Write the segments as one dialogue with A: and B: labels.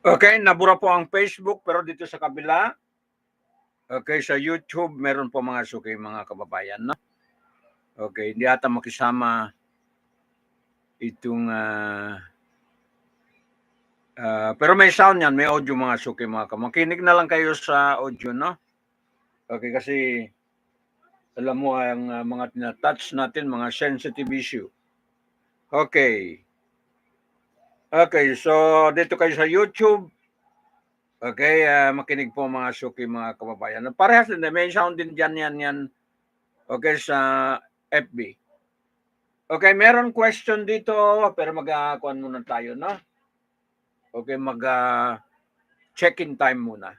A: Okay, nabura po ang Facebook, pero dito sa kabila, okay, sa YouTube, meron po mga suki, mga kababayan, no? Okay, hindi ata makisama itong, pero may sound yan, may audio mga suki, mga kababayan. Makinig na lang kayo sa audio, no? Okay, kasi alam mo ang mga tinatouch natin, mga sensitive issue. Okay. Okay, so dito kayo sa YouTube. Okay, makinig po mga suki, mga kababayan. Parehas din, may sound din dyan yan. Okay, sa FB. Okay, meron question dito, pero mag-kuhan muna tayo, no? Okay, mag-check-in time muna.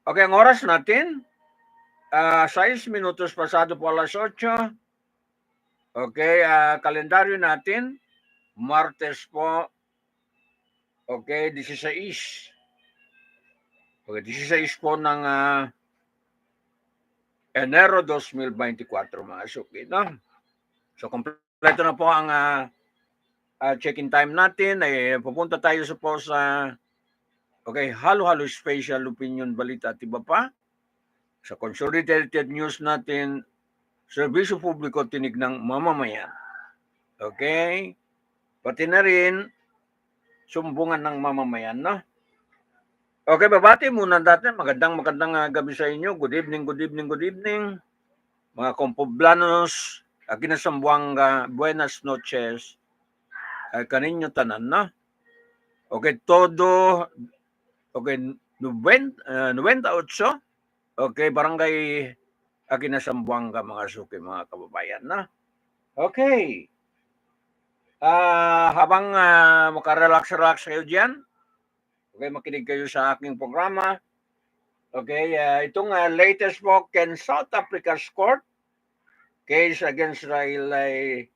A: Okay, ang oras natin, 6 minutos pasado po alas 8. Okay, kalendaryo natin, Martes po, okay, 16. Okay, 16 po ng Enero 2024, mga suki, no? So, kompleto na po ang check-in time natin. Pupunta tayo sa okay, halo-halo special opinion, balita at iba pa. Sa Consolidated News natin, serbisyo publiko tinig ng mamamayan. Okay? Pati na rin, sumbungan ng mamamayan, no? Okay, babati muna natin. Magandang gabi sa inyo. Good evening. Mga kompoblanos, Kinasambuanga, buenas noches. Kaninyo tanan, no? Okay, todo, okay, 98, okay, barangay Kinasambuanga, mga suki, mga kababayan, no? Okay. Habang makarelax kayo dyan, okay, makinig kayo sa aking programa. Okay, itong latest po, can South Africa's court case against Israel ay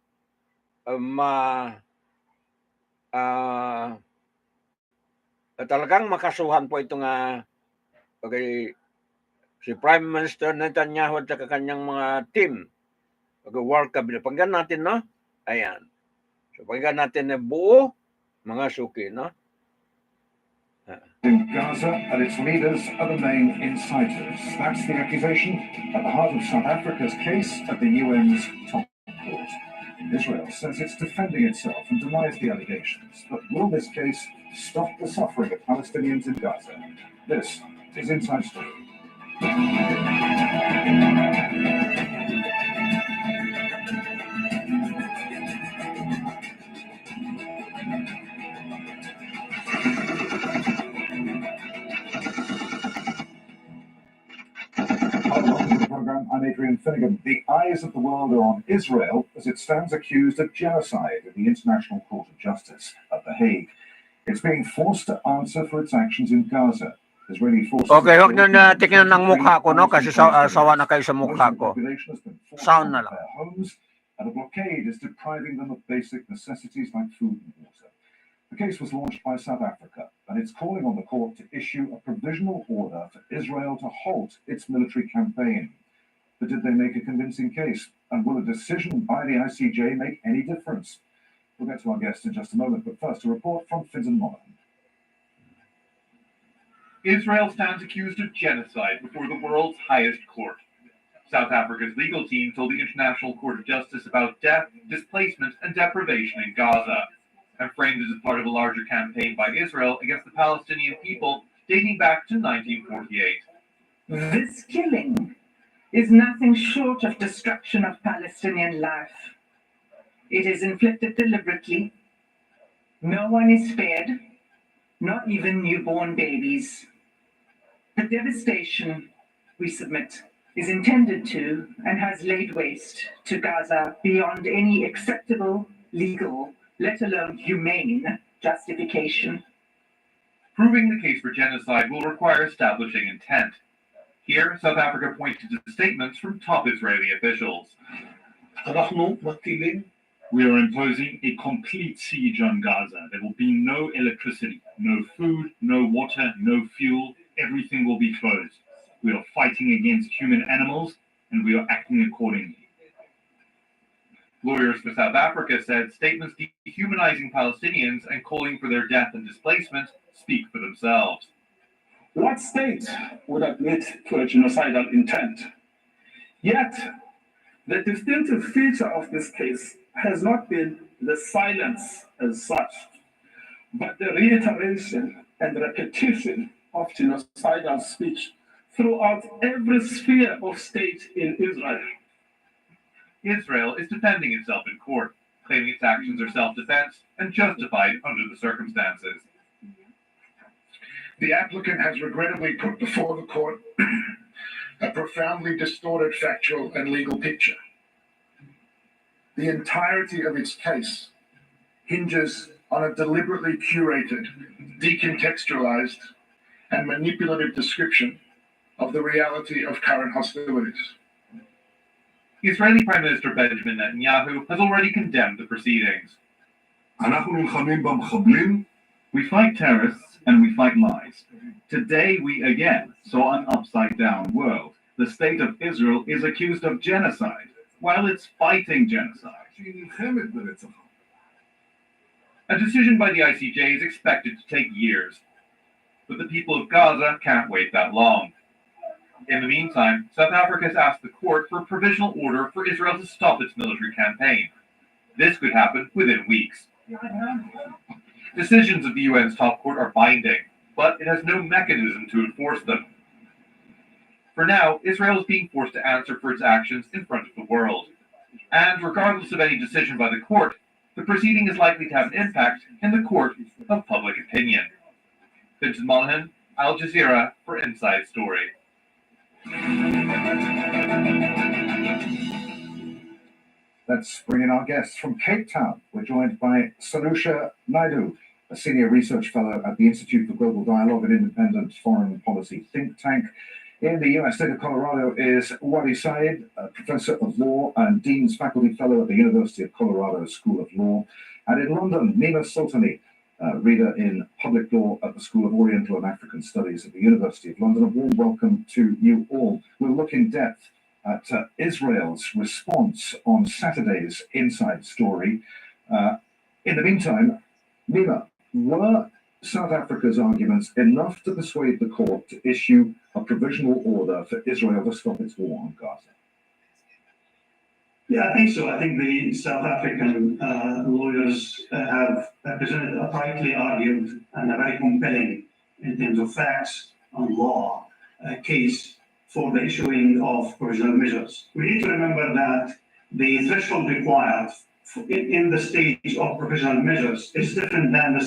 A: talagang makasuhan po itong okay, si Prime Minister Netanyahu at saka kanyang mga team. Okay, World Cabinet. Pakinggan natin, no? Ayan. So, pakinggan natin na buo, mga suki, no?
B: In Gaza, and its leaders are the main inciters. That's the accusation at the heart of South Africa's case at the UN's top court. Israel says it's defending itself and denies the allegations. But will this case stop the suffering of Palestinians in Gaza? This is Inside Story. I'm Adrian Finnegan. The eyes of the world are on Israel as it stands accused of genocide in the International Court of Justice at The Hague. It's being forced to answer for its actions in Gaza. Israeli forces...
A: Okay, huwag nyo na tingnan ng mukha ko, no? Kasi sawa na kayo sa mukha ko. Sound na lang.
B: And a blockade is depriving them of basic necessities like food and water. The case was launched by South Africa, and it's calling on the court to issue a provisional order for Israel to halt its military campaign. But did they make a convincing case? And will a decision by the ICJ make any difference? We'll get to our guest in just a moment, but first a report from Fintan Monaghan.
C: Israel stands accused of genocide before the world's highest court. South Africa's legal team told the International Court of Justice about death, displacement, and deprivation in Gaza, and framed it as part of a larger campaign by Israel against the Palestinian people dating back to 1948.
D: This killing is nothing short of destruction of Palestinian life. It is inflicted deliberately. No one is spared, not even newborn babies. The devastation, we submit, is intended to and has laid waste to Gaza beyond any acceptable legal, let alone humane, justification.
C: Proving the case for genocide will require establishing intent. Here, South Africa pointed to statements from top Israeli officials.
E: We are imposing a complete siege on Gaza. There will be no electricity, no food, no water, no fuel. Everything will be closed. We are fighting against human animals, and we are acting accordingly.
C: Lawyers for South Africa said statements dehumanizing Palestinians and calling for their death and displacement speak for themselves.
F: What state would admit to a genocidal intent? Yet, the distinctive feature of this case has not been the silence as such, but the reiteration and repetition of genocidal speech throughout every sphere of state in Israel.
C: Israel is defending itself in court, claiming its actions are self-defense and justified under the circumstances.
B: The applicant has regrettably put before the court a profoundly distorted factual and legal picture. The entirety of its case hinges on a deliberately curated, decontextualized, and manipulative description of the reality of current hostilities.
C: Israeli Prime Minister Benjamin Netanyahu has already condemned the proceedings.
E: We fight terrorists and we fight lies. Today we again saw an upside-down world. The state of Israel is accused of genocide while it's fighting genocide. A decision by the ICJ is expected to take years, but the people of Gaza can't wait that long. In the meantime, South Africa has asked the court for a provisional order for Israel to stop its military campaign. This could happen within weeks. Decisions of the UN's top court are binding, but it has no mechanism to enforce them. For now, Israel is being forced to answer for its actions in front of the world. And regardless of any decision by the court, the proceeding is likely to have an impact in the court of public opinion. Vincent Mullihan, Al Jazeera for Inside Story.
B: Let's bring in our guests from Cape Town. We're joined by Sanusha Naidu, a senior research fellow at the Institute for Global Dialogue, an independent foreign policy think tank. In the US state of Colorado is Wadi Said, a professor of law and Dean's Faculty Fellow at the University of Colorado School of Law. And in London, Nima Sultani, reader in public law at the School of Oriental and African Studies at the University of London. A warm welcome to you all. We'll look in depth at Israel's response on Saturday's Inside Story. In the meantime, Nima, were South Africa's arguments enough to persuade the court to issue a provisional order for Israel to stop its war on Gaza?
G: Yeah, I think so. I think the South African lawyers have presented a tightly argued and a very compelling, in terms of facts and law, case for the issuing of provisional measures. We need to remember that the threshold required in the stage of provisional measures is different than the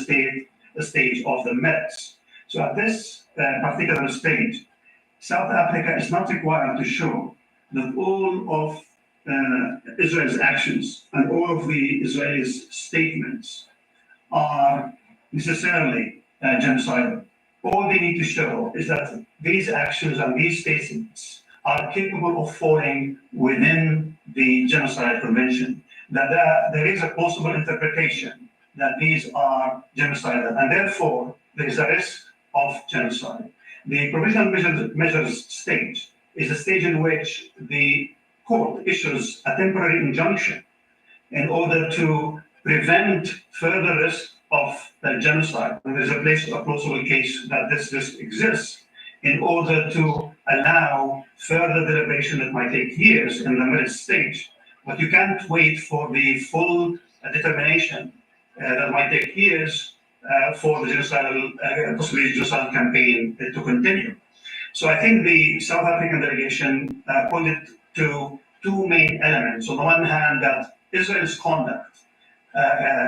G: stage of the merits. So at this particular stage, South Africa is not required to show that all of Israel's actions and all of the Israelis' statements are necessarily genocidal. All they need to show is that these actions and these statements are capable of falling within the genocide convention, that there is a possible interpretation that these are genocidal, and therefore there is a risk of genocide. The provisional measures stage is a stage in which the court issues a temporary injunction in order to prevent further risk of genocide. And there's a plausible case that this risk exists, in order to allow further deliberation that might take years in the middle stage. But you can't wait for the full determination that might take years for the possibly genocidal campaign to continue. So I think the South African delegation pointed to two main elements. On the one hand, that Israel's conduct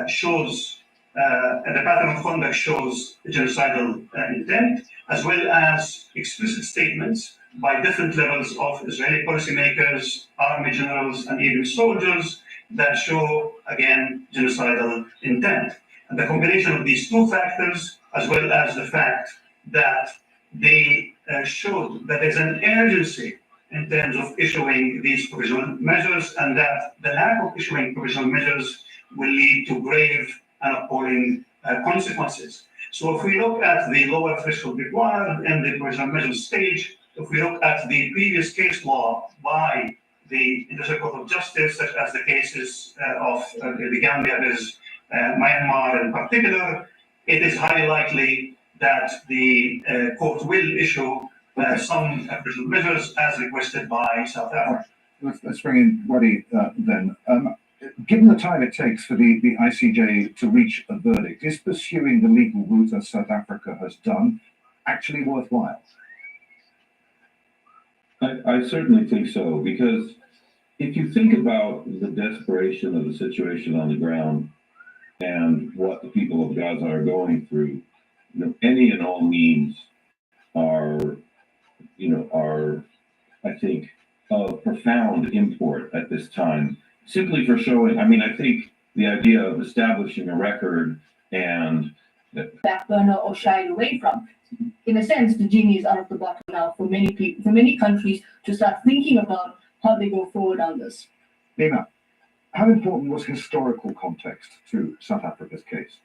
G: shows the pattern of conduct shows genocidal intent, as well as explicit statements by different levels of Israeli policymakers, army generals, and even soldiers that show, again, genocidal intent. And the combination of these two factors, as well as the fact that they showed that there's an urgency in terms of issuing these provisional measures, and that the lack of issuing provisional measures will lead to grave and appalling consequences. So if we look at the lower threshold required in the provisional measures stage, if we look at the previous case law by the International Court of Justice, such as the cases of the Gambia versus Myanmar in particular, it is highly likely that the court will issue some provisional measures as requested by South Africa.
B: Let's bring in Waddy then. Given the time it takes for the ICJ to reach a verdict, is pursuing the legal route as South Africa has done actually worthwhile?
H: I certainly think so, because if you think about the desperation of the situation on the ground and what the people of Gaza are going through, any and all means are, I think, of profound import at this time, simply for showing, I think the idea of establishing a record and
I: back burner or shied away from. In a sense, the genie is out of the bottle now for many people, for many countries to start thinking about how they go forward on this.
B: Nina, how important was historical context to South Africa's case?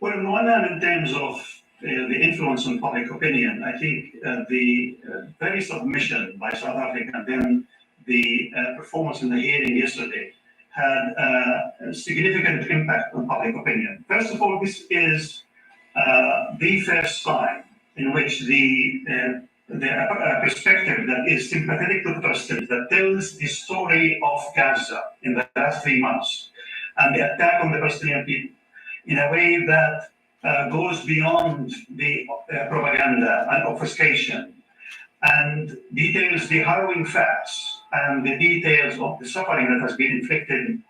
G: Well, on one hand, in terms of the influence on public opinion, I think the very submission by South Africa and then the performance in the hearing yesterday had a significant impact on public opinion. First of all, this is the first time in which the perspective that is sympathetic to the Palestinians, that tells the story of Gaza in the last 3 months and the attack on the Palestinian people in a way that goes beyond the propaganda and obfuscation and details the harrowing facts and the details of the suffering that has been inflicted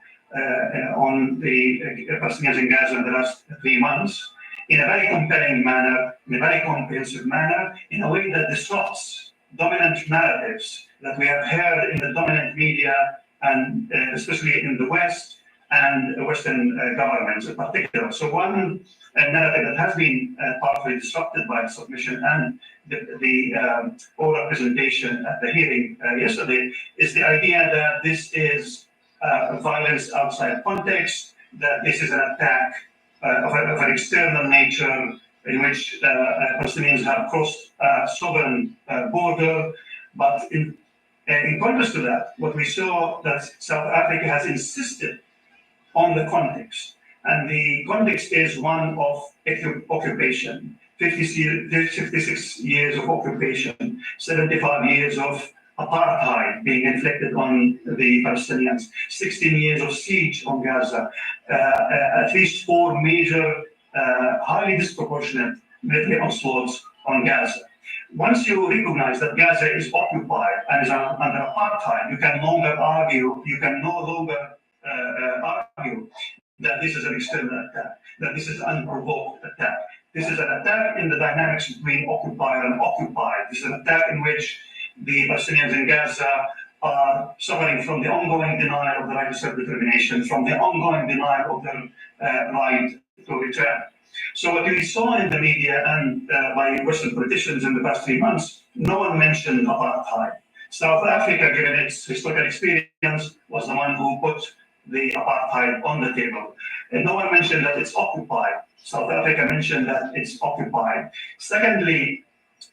G: on the Palestinians in Gaza in the last 3 months, in a very compelling manner, in a very comprehensive manner, in a way that disrupts dominant narratives that we have heard in the dominant media, and especially in the West and Western governments in particular. So one narrative that has been powerfully disrupted by the submission and the oral presentation at the hearing yesterday is the idea that this is violence outside context, that this is an attack of an external nature in which Palestinians have crossed a sovereign border. But in contrast to that, what we saw that South Africa has insisted on the context. And the context is one of occupation, 56 years of occupation, 75 years of apartheid being inflicted on the Palestinians, 16 years of siege on Gaza, at least 4 major, highly disproportionate military onslaughts on Gaza. Once you recognize that Gaza is occupied and is under apartheid, you can no longer argue that this is an external attack, that this is an unprovoked attack. This is an attack in the dynamics between occupier and occupied. This is an attack in which the Palestinians in Gaza are suffering from the ongoing denial of the right to self-determination, from the ongoing denial of their right to return. So what we saw in the media and by Western politicians in the past 3 months, no one mentioned apartheid. South Africa, given its historical experience, was the one who put the apartheid on the table. And no one mentioned that it's occupied. South Africa mentioned that it's occupied. Secondly,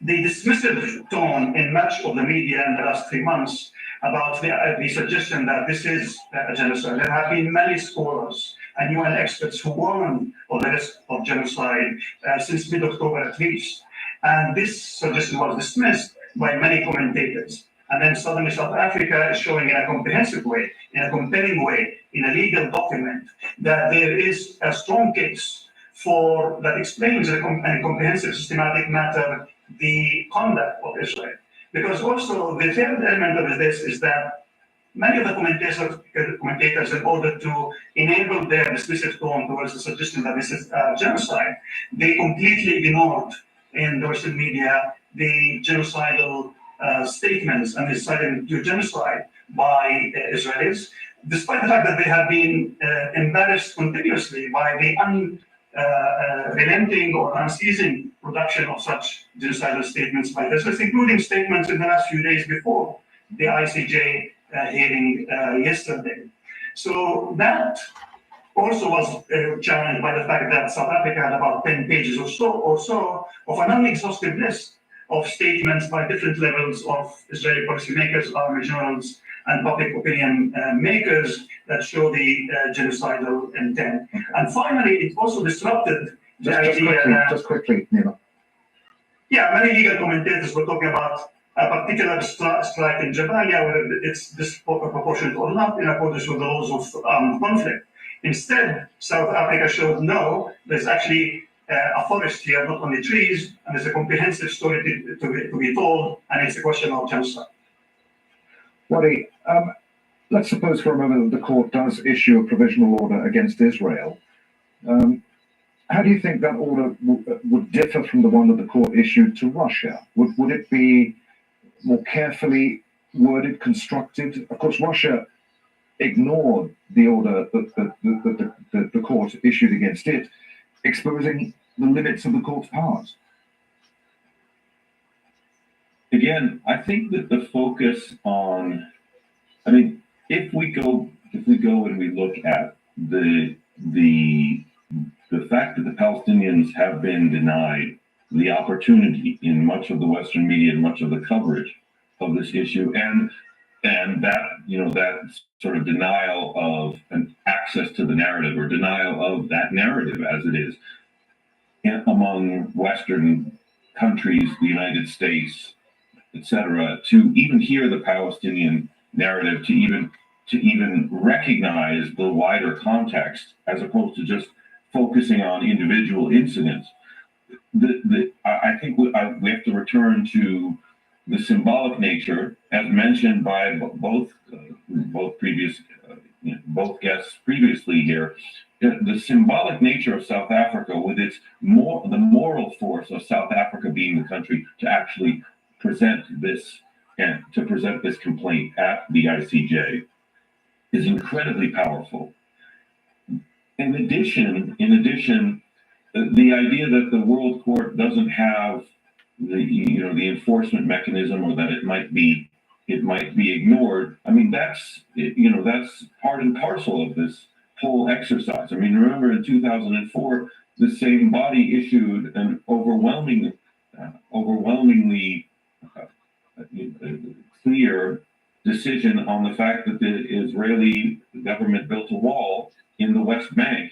G: the dismissive tone in much of the media in the last 3 months about the suggestion that this is a genocide. There have been many scholars and UN experts who warned of the risk of genocide since mid-October at least. And this suggestion was dismissed by many commentators. And then suddenly South Africa is showing in a comprehensive way, in a compelling way, in a legal document, that there is a strong case that explains in a comprehensive, systematic matter the conduct of Israel. Because also the third element of this is that many of the commentators, in order to enable their dismissive tone towards the suggestion that this is genocide, they completely ignored in the Western media the genocidal statements and decided to genocide by Israelis, despite the fact that they have been embarrassed continuously by the unrelenting or unceasing production of such genocidal statements by Israelis, including statements in the last few days before the ICJ hearing yesterday. So that also was challenged by the fact that South Africa had about 10 pages or so of an unexhaustive list of statements by different levels of Israeli policymakers, army generals, and public opinion makers that show the genocidal intent.
B: Okay.
G: And finally, it also disrupted the idea that...
B: Just quickly, Nima.
G: Yeah, many legal commentators were talking about a particular strike in Jabalia, whether it's disproportionate or not, in accordance with the laws of conflict. Instead, South Africa showed no, there's actually a forest here, not only trees, and there's a comprehensive story to be told, and it's a question of genocide.
B: Wadi, let's suppose for a moment that the court does issue a provisional order against Israel. How do you think that order would differ from the one that the court issued to Russia? Would it be more carefully worded, constructed? Of course, Russia ignored the order that the court issued against it, exposing the limits of the court's powers.
H: Again, I think that the focus on, I mean, if we go and we look at the fact that the Palestinians have been denied the opportunity in much of the Western media and much of the coverage of this issue, and that, you know, that sort of denial of an access to the narrative, or denial of that narrative as it is among Western countries, the United States, etc., to even hear the Palestinian narrative, to even recognize the wider context, as opposed to just focusing on individual incidents. I think we have to return to the symbolic nature, as mentioned by both guests previously here. The symbolic nature of South Africa, with the moral force of South Africa being the country to actually present this complaint at the ICJ, is incredibly powerful. In addition, the idea that the World Court doesn't have the enforcement mechanism, or that it might be ignored. I mean, that's part and parcel of this whole exercise. I mean, remember in 2004, the same body issued an overwhelmingly clear decision on the fact that the Israeli government built a wall in the West Bank.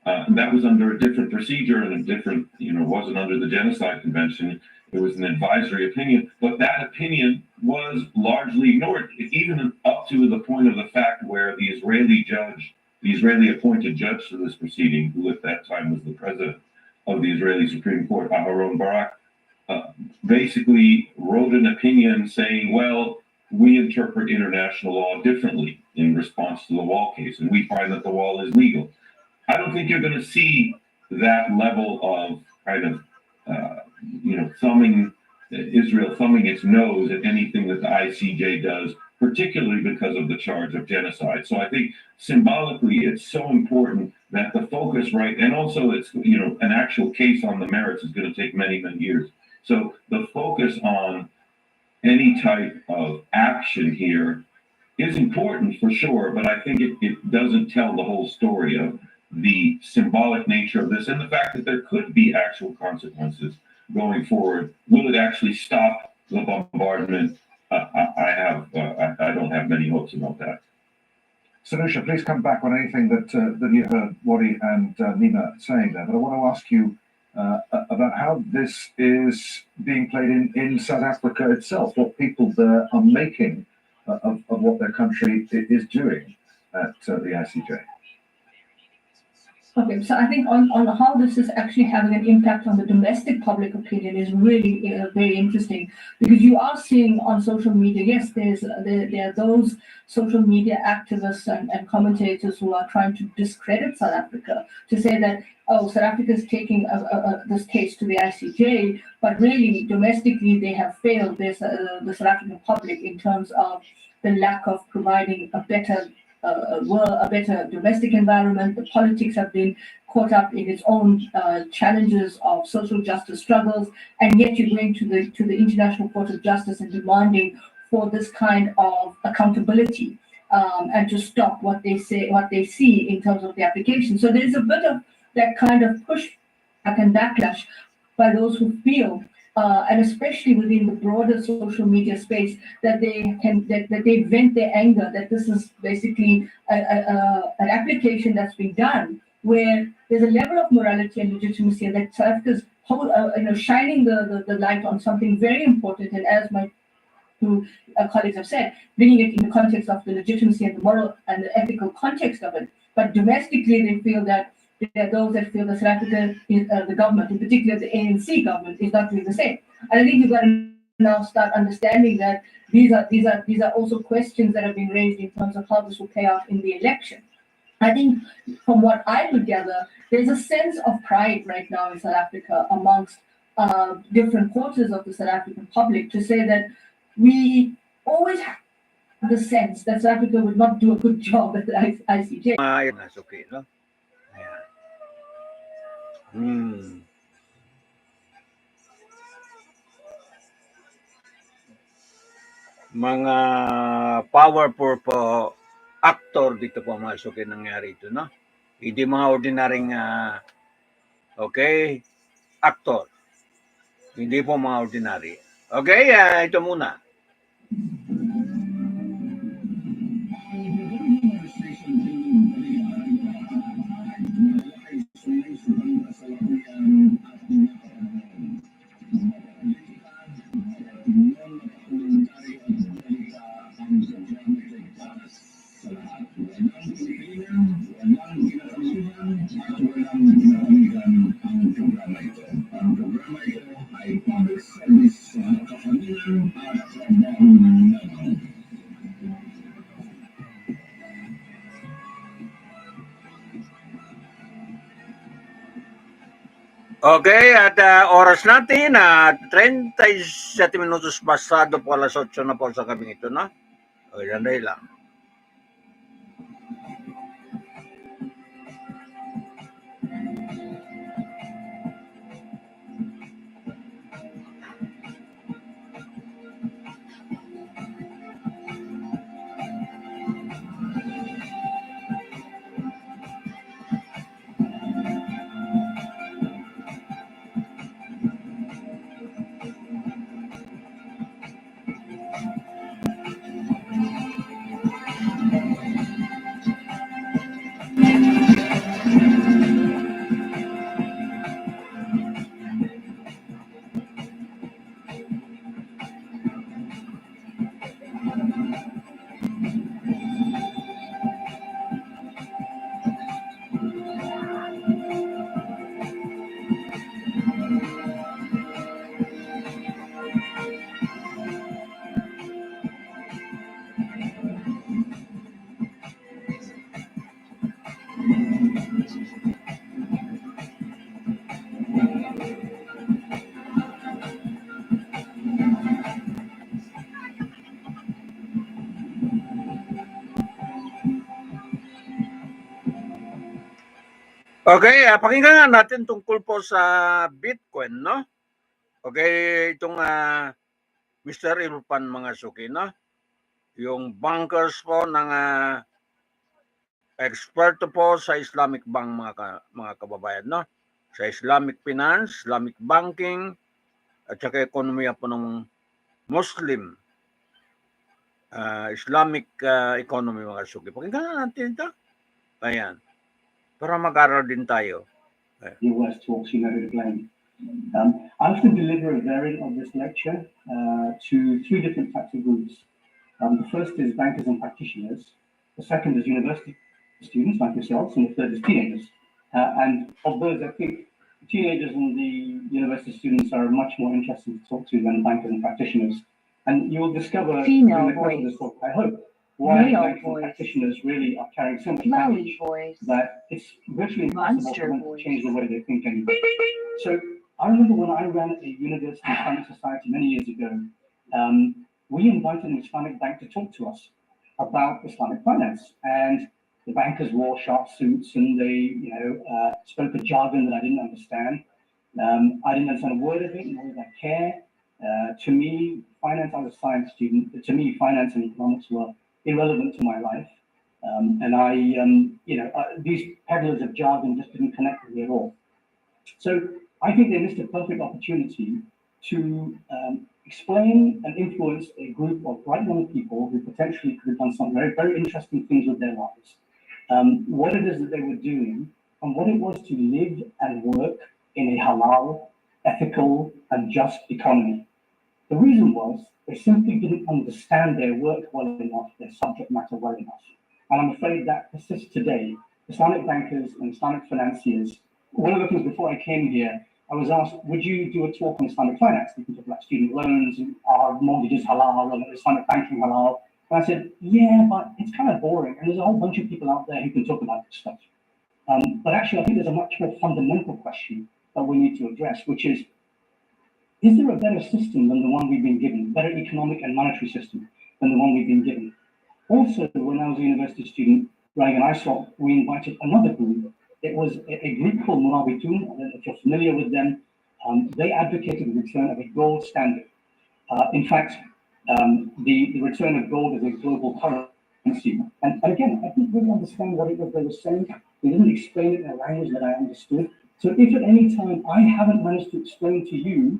H: And that was under a different procedure and a different, wasn't under the Genocide Convention. It was an advisory opinion, but that opinion was largely ignored, even up to the point of the fact where the Israeli appointed judge to this proceeding, who at that time was the president of the Israeli Supreme Court, Aharon Barak, basically wrote an opinion saying, well, we interpret international law differently in response to the wall case, and we find that the wall is legal. I don't think you're going to see that level of kind of, Israel thumbing its nose at anything that the ICJ does, particularly because of the charge of genocide. So I think symbolically, it's so important that the focus, right, and also it's, an actual case on the merits is going to take many, many years. So the focus on any type of action here is important for sure, but I think it doesn't tell the whole story of the symbolic nature of this and the fact that there could be actual consequences going forward. Will it actually stop the bombardment? I don't have many hopes about that.
B: Sanusha, please come back on anything that you heard Wadi and Nima saying there. But I want to ask you about how this is being played in South Africa itself, what people there are making of what their country is doing at the ICJ.
I: Okay, so I think on how this is actually having an impact on the domestic public opinion is really very interesting, because you are seeing on social media, yes, there are those social media activists and commentators who are trying to discredit South Africa, to say that, oh, South Africa is taking this case to the ICJ, but really domestically they have failed the South African public in terms of the lack of providing a better a better domestic environment. The politics have been caught up in its own challenges of social justice struggles, and yet you're going to the International Court of Justice and demanding for this kind of accountability, and to stop what they see in terms of the application. So there's a bit of that kind of push back and backlash by those who feel, and especially within the broader social media space, that they vent their anger, that this is basically an application that's been done where there's a level of morality and legitimacy, and that South Africa's shining the light on something very important, and as my two colleagues have said, bringing it in the context of the legitimacy and the moral and the ethical context of it. But domestically, they feel that there are those that feel that South Africa, the government, in particular the ANC government, is not doing the same. And I think you've got to now start understanding that these are also questions that have been raised in terms of how this will play out in the election. I think from what I could gather, there's a sense of pride right now in South Africa amongst different quarters of the South African public, to say that we always have the sense that South Africa would not do a good job at the ICJ.
A: That's okay, no? Ayan. Mga powerful po actor dito po masok yung nangyari ito, no? Hindi mga ordinaryong okay, actor. Hindi po mga ordinary. Okay, ito muna. Okay, at oras natin, 37 minutos pasado po alas 8 na po sa gabing ito, no? Okay, sandali lang. Okay, pakinggan nga natin tungkol po sa Bitcoin, no? Okay, itong Mr. Irfan mga suki, no? Yung bankers po ng eksperto po sa Islamic Bank mga kababayan, no? Sa Islamic Finance, Islamic Banking, at saka ekonomiya po ng Muslim Islamic economy mga suki. Pakinggan natin ito. Ayan. Para mag-aral din tayo.
G: Your worst talks, you know who to blame. I often deliver a variant of this lecture to three different types of groups. The first is bankers and practitioners. The second is university students like yourselves, and the third is teenagers. And of those, I think teenagers and the university students are much more interesting to talk to than bankers and practitioners. And you will discover
J: Female
G: during the course of
J: voice.
G: this talk, I hope, why
J: Male
G: bankers and
J: voice.
G: practitioners really are carrying so much
J: Lowly
G: baggage
J: voice.
G: that it's virtually impossible
J: Monster
G: for them
J: voice.
G: to change the way they think anymore. So I remember when I ran a university Islamic society many years ago, we invited an Islamic bank to talk to us about Islamic finance. And the bankers wore sharp suits and they, spoke a jargon that I didn't understand. I didn't understand a word of it, nor did I care. To me, finance, I was a science student. To me, finance and economics were irrelevant to my life. These peddlers of jargon just didn't connect with me at all. So I think they missed a perfect opportunity to explain and influence a group of bright young people who potentially could have done some very, very interesting things with their lives. What it is that they were doing and what it was to live and work in a halal, ethical, and just economy. The reason was they simply didn't understand their work well enough, their subject matter well enough. And I'm afraid that persists today. Islamic bankers and Islamic financiers, one of the things before I came here, I was asked, would you do a talk on Islamic finance? We can talk about student loans, are mortgages halal, and Islamic banking halal. And I said, yeah, but it's kind of boring. And there's a whole bunch of people out there who can talk about this stuff. But actually, I think there's a much more fundamental question that we need to address, which is there a better system than the one we've been given, better economic and monetary system than the one we've been given? Also, when I was a university student running an ISOP, we invited another group. It was a group called Murabitun. I don't know if you're familiar with them. They advocated the return of a gold standard. In fact, the return of gold as a global currency. And again, I didn't really understand what it was they were saying. They didn't explain it in a language that I understood. So if at any time I haven't managed to explain to you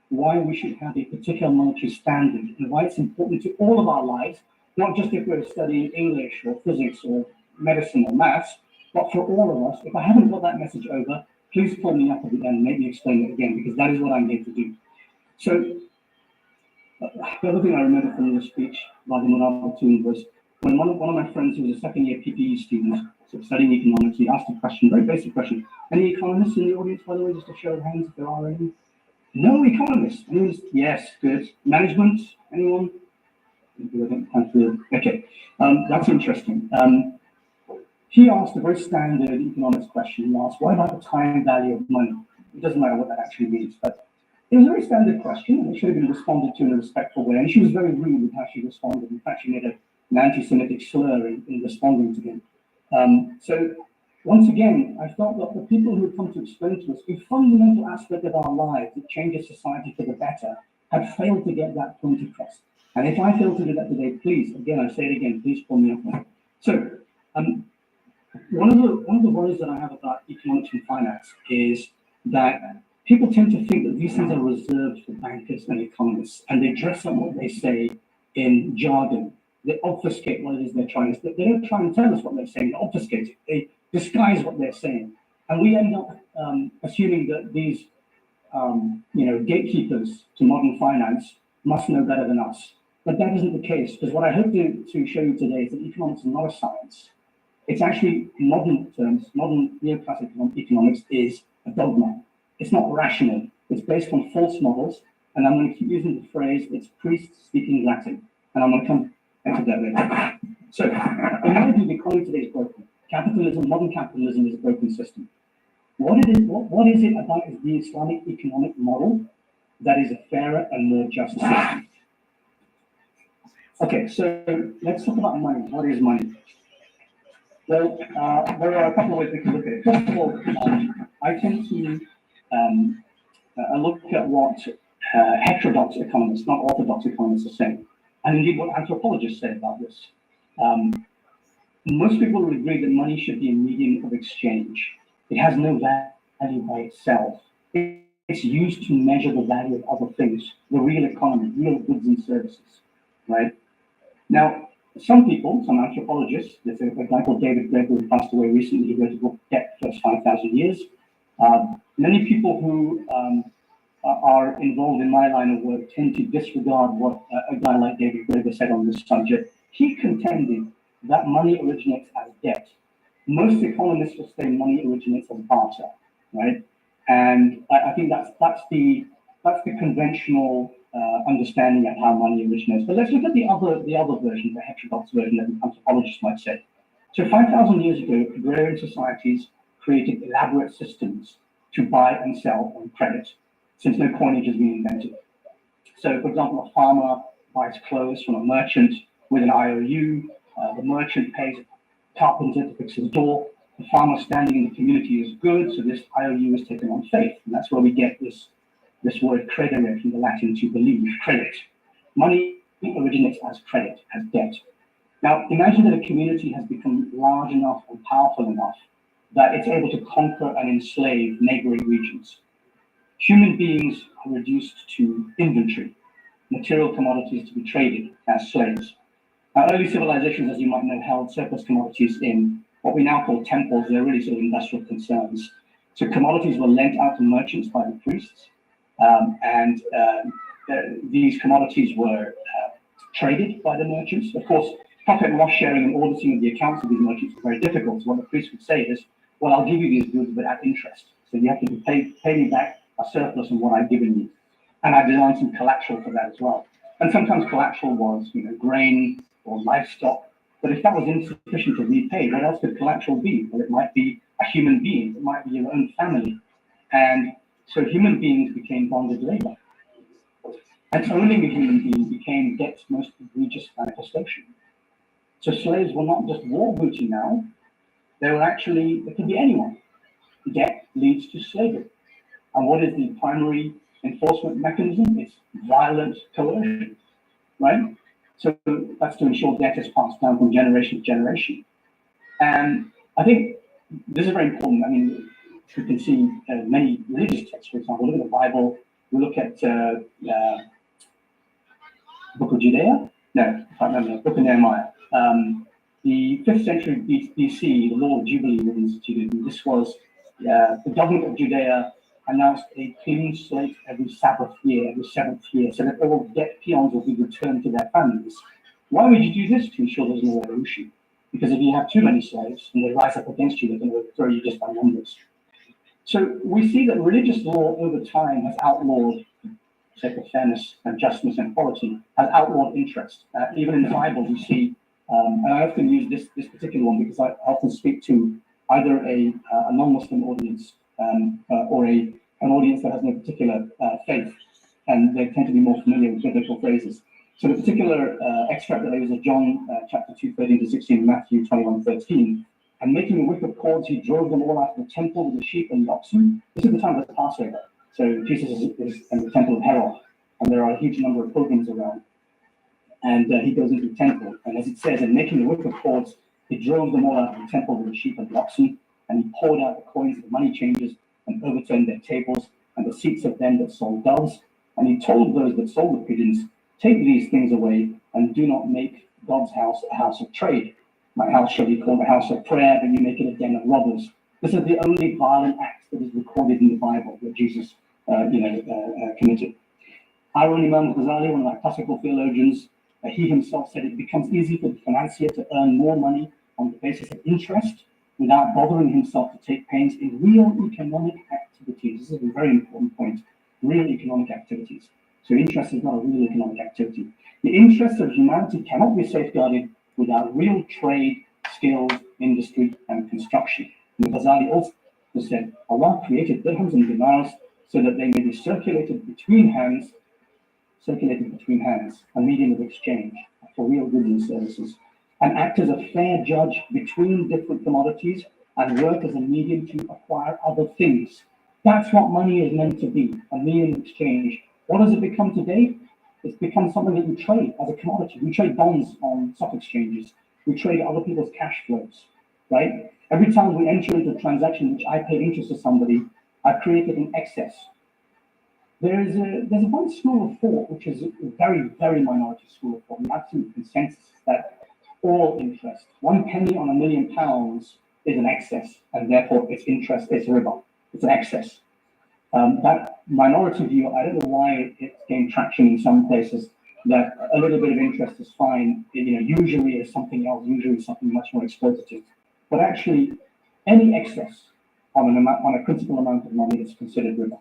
G: why we should have a particular monetary standard and why it's important to all of our lives, not just if we're studying English or physics or medicine or maths, but for all of us, if I haven't got that message over, please pull me up at the end and make me explain it again, because that is what I'm here to do. So the other thing I remember from the speech by the Munawwar was when one of my friends who was a second year PPE student, so studying economics, he asked a question, very basic question. Any economists in the audience, by the way, just a show of hands if there are any? No economists. Yes, good. Management, anyone? Okay, that's interesting. He asked a very standard economics question. He asked, what about the time value of money? It doesn't matter what that actually means, but it was a very standard question, and it should have been responded to in a respectful way. And she was very rude with how she responded. In fact, she made an anti-Semitic slur in responding to him. So once again, I felt that the people who had come to explain to us a fundamental aspect of our lives that changes society for the better had failed to get that point across. And if I fail to do that today, please, again, I say it again, please pull me up. So one of the worries that I have about economics and finance is that people tend to think that these things are reserved for bankers and economists, and they dress up what they say in jargon. They obfuscate what it is they're trying to say. They don't try and tell us what they're saying, they obfuscate it. They disguise what they're saying. And we end up assuming that these gatekeepers to modern finance must know better than us. But that isn't the case, because what I hope to show you today is that economics is not a science. It's actually, in modern terms, modern neoclassical economics is a dogma. It's not rational. It's based on false models. And I'm going to keep using the phrase, it's priests speaking Latin. And I'm going to come into that later. So, in my view, the economy today is broken. Modern capitalism is a broken system. What is it about the Islamic economic model that is a fairer and more just system? Okay, so let's talk about money. What is money? Well, there are a couple of ways we can look at it. First of all, I tend to look at what heterodox economists, not orthodox economists, are saying, and indeed what anthropologists say about this. Most people will agree that money should be a medium of exchange. It has no value by itself. It's used to measure the value of other things, the real economy, real goods and services, right? Now, some people, some anthropologists, there's a guy called David Gregg who passed away recently, he wrote a book, Debt First 5,000 Years. Many people who are involved in my line of work tend to disregard what a guy like David Gregg said on this subject. He contended that money originates as debt.
J: most economists will say money originates as barter, right? And I think that's the conventional understanding of how money originates. But let's look at the other version, the heterodox version that anthropologists might say. So 5,000 years ago, agrarian societies created elaborate systems to buy and sell on credit, since no coinage has been invented. So, for example, a farmer buys clothes from a merchant with an IOU. The merchant pays a carpenter to fix his door. The farmer standing in the community is good, so this IOU is taken on faith. And that's where we get this word credere from the Latin, to believe, credit. Money originates as credit, as debt. Now, imagine that a community has become large enough and powerful enough that it's able to conquer and enslave neighboring regions. Human beings are reduced to inventory, material commodities to be traded as slaves. Now, early civilizations, as you might know, held surplus commodities in what we now call temples. They're really sort of industrial concerns. So commodities were lent out to merchants by the priests, and these commodities were traded by the merchants. Of course, profit and loss sharing and auditing of the accounts of these merchants was very difficult. So what the priest would say is, well, I'll give you these goods, but at interest. So you have to pay me back a surplus of what I've given you. And I designed some collateral for that as well. And sometimes collateral was, grain or livestock. But if that was insufficient to repay, what else could collateral be? Well, it might be a human being. It might be your own family. And so human beings became bonded labor. And owning a human being became debt's most egregious manifestation. So slaves were not just war booty now. They were actually, it could be anyone. Debt leads to slavery. And what is the primary enforcement mechanism? It's violent coercion, right? So that's to ensure debt is passed down from generation to generation. And I think this is very important. I mean, you can see many religious texts, for example, look at the Bible, we look at Book of Judea, no, I can't remember, Book of Nehemiah. The 5th century BC, the law of Jubilee was instituted, and this was the government of Judea announced a clean slate every Sabbath year, every 7th year, so that all debt peons will be returned to their families. Why would you do this? To ensure there's no revolution. Because if you have too many slaves and they rise up against you, they're going to overthrow you just by numbers. So we see that religious law over time has outlawed, for the sake of fairness and justice and equality, has outlawed interest. Even in the Bible, we see, and I often use this particular one because I often speak to either a non-Muslim audience or an audience that has no particular faith, and they tend to be more familiar with biblical phrases. So the particular extract that I use is John chapter 2, 13 to 16, Matthew 21, 13. And making a whip of cords, he drove them all out of the temple with the sheep and the oxen. This is the time of the Passover. So Jesus is in the temple of Herod, and there are a huge number of pilgrims around. And he goes into the temple, and as it says, in making a whip of cords, he drove them all out of the temple with the sheep and the oxen, and he poured out the coins of the money changers and overturned their tables and the seats of them that sold doves. And he told those that sold the pigeons, take these things away and do not make God's house a house of trade. My house shall be called a house of prayer, but you make it a den of robbers. This is the only violent act that is recorded in the Bible that Jesus, committed. Our Imam Ghazali, one of our classical theologians, he himself said it becomes easy for the financier to earn more money on the basis of interest without bothering himself to take pains in real economic activities. This is a very important point. Real economic activities. So interest is not a real economic activity. The interests of humanity cannot be safeguarded without real trade, skills, industry, and construction. And Ghazali also said, Allah created dirhams and dinars so that they may be circulated between hands, a medium of exchange for real goods and services, and act as a fair judge between different commodities and work as a medium to acquire other things. That's what money is meant to be, a medium of exchange. What has it become today? It's become something that we trade as a commodity. We trade bonds on stock exchanges. We trade other people's cash flows, right? Every time we enter into a transaction which I pay interest to somebody, I've created an excess. There's one school of thought, which is a very, very minority school of thought, the absolute consensus that all interest, 1 penny on £1 million is an excess, and therefore its interest is riba. It's an excess. That minority view, I don't know why it gained traction in some places, that a little bit of interest is fine, usually is something else, usually something much more exploitative. but actually any excess on a principal amount of money is considered riba.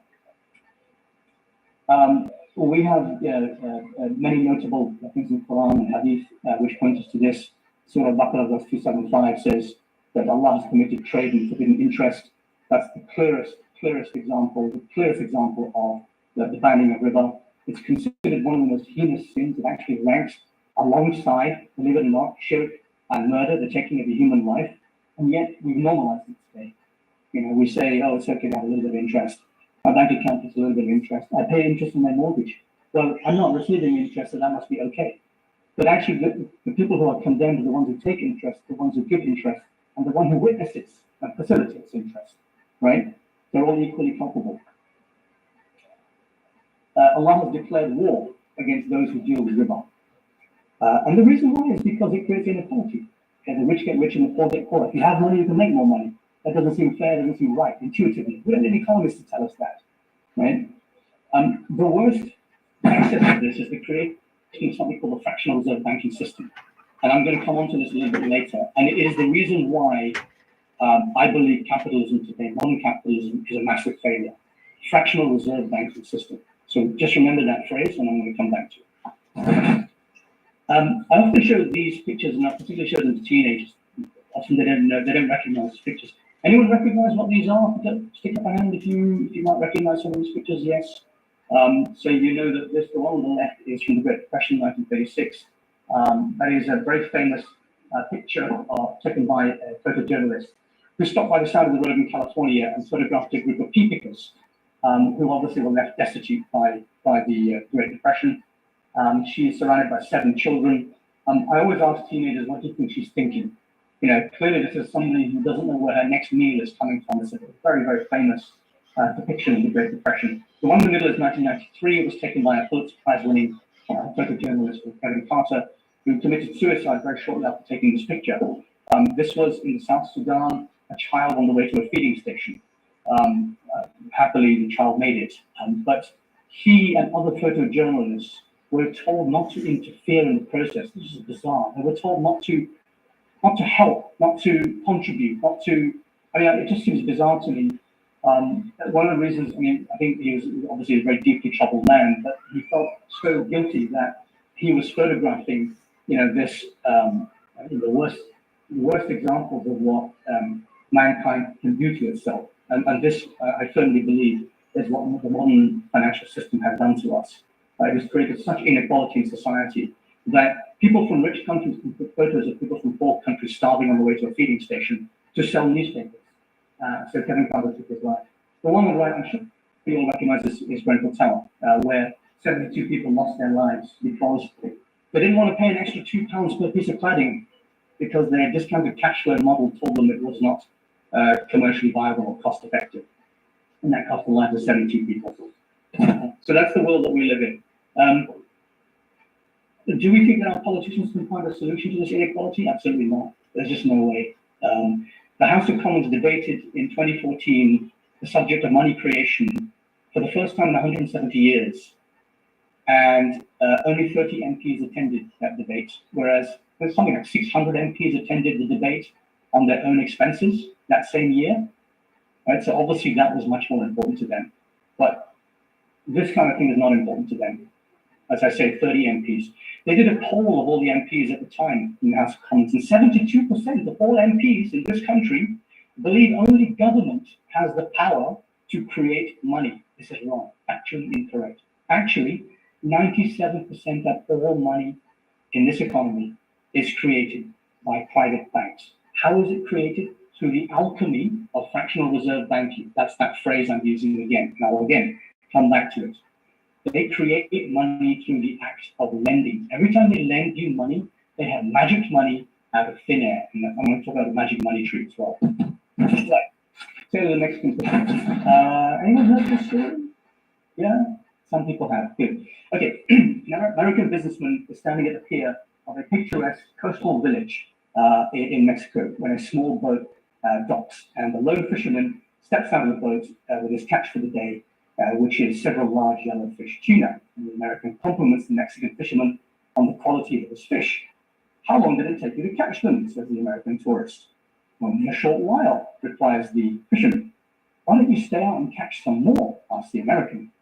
J: We have many notable things in the Quran and Hadith which point us to this. Surah Al-Baqarah, verse 275 says that Allah has permitted trade in forbidden interest. That's the clearest example of the banning of riba. It's considered one of the most heinous sins. It actually ranks alongside, believe it or not, shirk and murder, the taking of a human life, and yet we've normalized it today. We say, oh, it's okay to have a little bit of interest. My bank account gets a little bit of interest. I pay interest on my mortgage. Well, I'm not receiving interest, so that must be okay. But actually, the people who are condemned are the ones who take interest, the ones who give interest, and the one who witnesses and facilitates interest, right? They're all equally culpable. Allah has declared war against those who deal with riba. And the reason why is because it creates inequality. The rich get rich and the poor get poor. If you have money, you can make more money. That doesn't seem fair, doesn't seem right, intuitively. We don't need economists to tell us that, right? The worst access of this is the creation of something called the fractional reserve banking system. And I'm going to come on to this a little bit later. And it is the reason why I believe capitalism today, modern capitalism, is a massive failure. Fractional reserve banking system. So just remember that phrase, and I'm going to come back to it. I often show these pictures, and I particularly show them to teenagers. Often they don't recognize these pictures. Anyone recognize what these are? Stick up a hand if you might recognize some of these pictures. Yes. So you know that the one on the left is from the Great Depression, 1936. That is a very famous picture taken by a photojournalist who stopped by the side of the road in California and photographed a group of pea pickers who obviously were left destitute by the Great Depression. She is surrounded by 7 children. I always ask teenagers, what do you think she's thinking? Clearly this is somebody who doesn't know where her next meal is coming from. It's a very, very famous depiction of the Great Depression. The one in the middle is 1993. It was taken by a Pulitzer Prize-winning photojournalist, Kevin Carter, who committed suicide very shortly after taking this picture. This was in South Sudan, a child on the way to a feeding station. Happily, the child made it. But he and other photojournalists were told not to interfere in the process. This is bizarre. They were told not to help, not to contribute, it just seems bizarre to me. One of the reasons, I think he was obviously a very deeply troubled man, but he felt so guilty that he was photographing, this, the worst examples of what mankind can do to itself. And this, I firmly believe, is what the modern financial system has done to us. It has created such inequality in society that people from rich countries can put photos of people from poor countries starving on the way to a feeding station to sell newspapers. So Kevin Carter took his life. The one on the right, I'm sure you all recognize this, is Grenfell Tower, where 72 people lost their lives because they didn't want to pay an extra £2 per piece of cladding because their discounted cash flow model told them it was not commercially viable or cost effective. And that cost the lives of 72 people. So that's the world that we live in. Do we think that our politicians can find a solution to this inequality? Absolutely not. There's just no way. The House of Commons debated in 2014 the subject of money creation for the first time in 170 years. And only 30 MPs attended that debate, whereas there's something like 600 MPs attended the debate on their own expenses that same year. Right? So obviously that was much more important to them. But this kind of thing is not important to them. As I say, 30 MPs. They did a poll of all the MPs at the time in the House of Commons, and 72% of all MPs in this country believe only government has the power to create money. This is wrong, actually incorrect. Actually, 97% of all money in this economy is created by private banks. How is it created? Through the alchemy of fractional reserve banking. That's that phrase I'm using again. Now, again, come back to it. They create money through the act of lending. Every time they lend you money, they have magic money out of thin air. And I'm going to talk about the magic money tree as well. Right. So the next thing. Anyone heard this story? Yeah? Some people have. Good. Okay. An American businessman is standing at the pier of a picturesque coastal village in Mexico when a small boat docks. And the lone fisherman steps out of the boat with his catch for the day, which is several large yellowfish tuna. And the American compliments the Mexican fisherman on the quality of his fish. How long did it take you to catch them, says the American tourist. Only a short while, replies the fisherman. Why don't you stay out and catch some more? Asks the American.